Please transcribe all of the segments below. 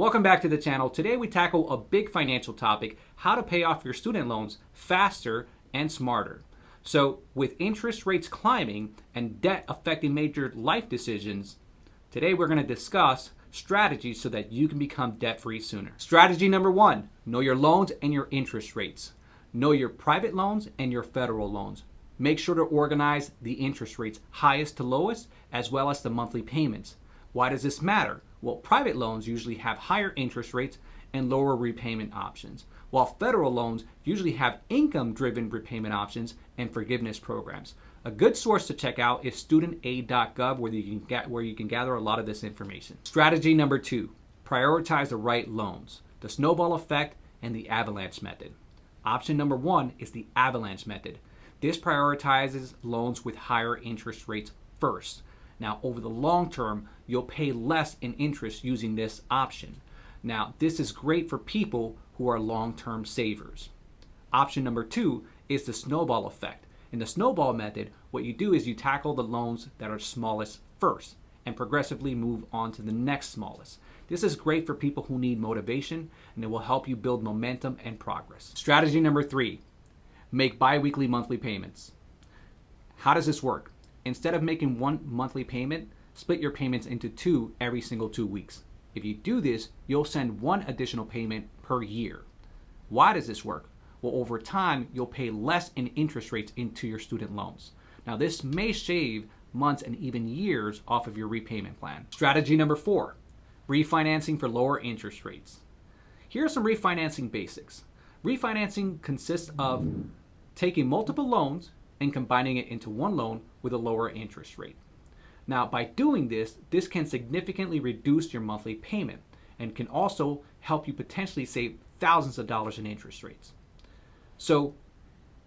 Welcome back to the channel. Today we tackle a big financial topic, how to pay off your student loans faster and smarter. So with interest rates climbing and debt affecting major life decisions, today we're going to discuss strategies so that you can become debt-free sooner. Strategy number 1, know your loans and your interest rates. Know your private loans and your federal loans. Make sure to organize the interest rates, highest to lowest, as well as the monthly payments. Why does this matter? Well, private loans usually have higher interest rates and lower repayment options, while federal loans usually have income-driven repayment options and forgiveness programs. A good source to check out is studentaid.gov, where you can gather a lot of this information. Strategy number 2, prioritize the right loans, the snowball effect, and the avalanche method. Option number 1 is the avalanche method. This prioritizes loans with higher interest rates first. Now, over the long term, you'll pay less in interest using this option. Now, this is great for people who are long-term savers. Option number 2 is the snowball effect. In the snowball method, what you do is you tackle the loans that are smallest first and progressively move on to the next smallest. This is great for people who need motivation, and it will help you build momentum and progress. Strategy number 3, make bi-weekly monthly payments. How does this work? Instead of making one monthly payment, split your payments into 2 every single 2 weeks. If you do this, you'll send 1 additional payment per year. Why does this work? Well, over time, you'll pay less in interest rates into your student loans. Now, this may shave months and even years off of your repayment plan. Strategy number 4, refinancing for lower interest rates. Here are some refinancing basics. Refinancing consists of taking multiple loans and combining it into one loan with a lower interest rate. Now, by doing this, this can significantly reduce your monthly payment and can also help you potentially save thousands of dollars in interest rates. So,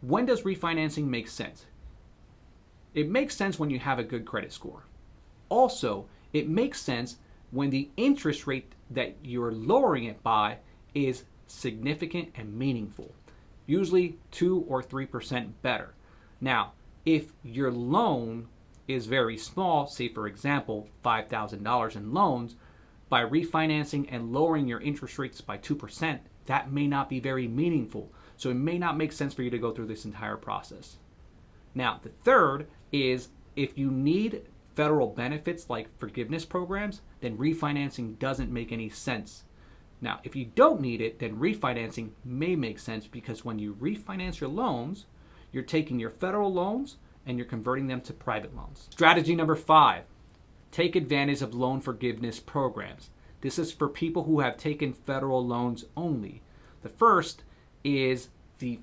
when does refinancing make sense? It makes sense when you have a good credit score. Also, it makes sense when the interest rate that you're lowering it by is significant and meaningful, usually 2 or 3% better. Now, if your loan is very small, say for example, $5,000 in loans, by refinancing and lowering your interest rates by 2%, that may not be very meaningful. So it may not make sense for you to go through this entire process. Now, the third is if you need federal benefits like forgiveness programs, then refinancing doesn't make any sense. Now, if you don't need it, then refinancing may make sense because when you refinance your loans, you're taking your federal loans and you're converting them to private loans. Strategy number 5, take advantage of loan forgiveness programs. This is for people who have taken federal loans only. The first is the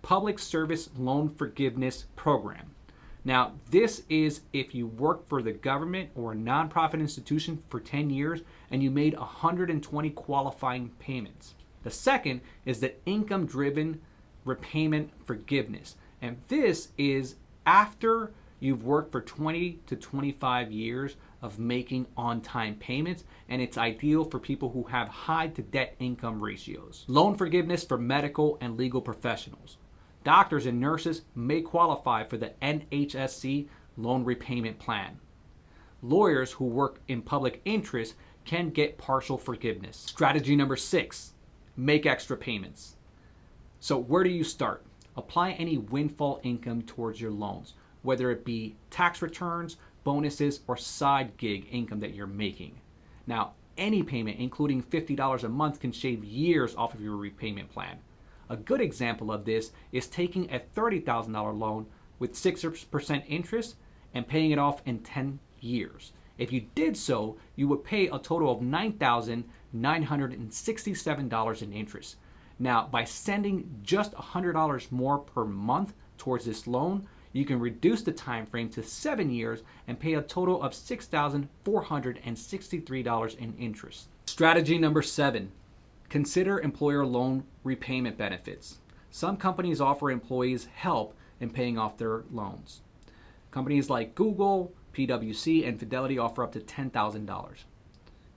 Public Service Loan Forgiveness Program. Now, this is if you work for the government or a nonprofit institution for 10 years and you made 120 qualifying payments. The second is the income-driven repayment forgiveness. And this is after you've worked for 20 to 25 years of making on-time payments, and it's ideal for people who have high to debt income ratios. Loan forgiveness for medical and legal professionals. Doctors and nurses may qualify for the NHSC loan repayment plan. Lawyers who work in public interest can get partial forgiveness. Strategy number 6, make extra payments. So where do you start? Apply any windfall income towards your loans, whether it be tax returns, bonuses, or side gig income that you're making. Now, any payment, including $50 a month, can shave years off of your repayment plan. A good example of this is taking a $30,000 loan with 6% interest and paying it off in 10 years. If you did so, you would pay a total of $9,967 in interest. Now, by sending just $100 more per month towards this loan, you can reduce the time frame to 7 years and pay a total of $6,463 in interest. Strategy number 7, consider employer loan repayment benefits. Some companies offer employees help in paying off their loans. Companies like Google, PwC, and Fidelity offer up to $10,000.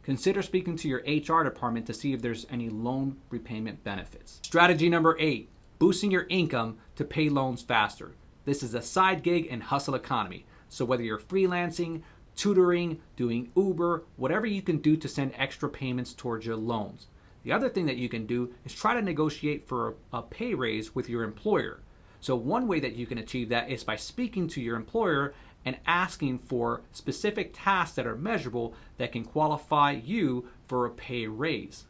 Consider speaking to your HR department to see if there's any loan repayment benefits. Strategy number 8, boosting your income to pay loans faster. This is a side gig and hustle economy. So whether you're freelancing, tutoring, doing Uber, whatever you can do to send extra payments towards your loans. The other thing that you can do is try to negotiate for a pay raise with your employer. So one way that you can achieve that is by speaking to your employer and asking for specific tasks that are measurable that can qualify you for a pay raise.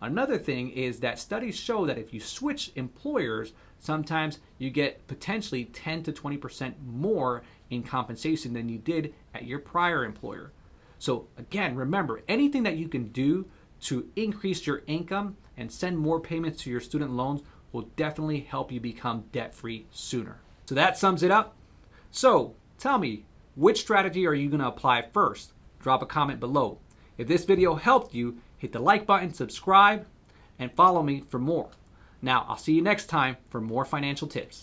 Another thing is that studies show that if you switch employers, sometimes you get potentially 10 to 20% more in compensation than you did at your prior employer. So again, remember, anything that you can do to increase your income and send more payments to your student loans will definitely help you become debt-free sooner. So that sums it up. So tell me, which strategy are you going to apply first? Drop a comment below. If this video helped you, hit the like button, subscribe, and follow me for more. Now, I'll see you next time for more financial tips.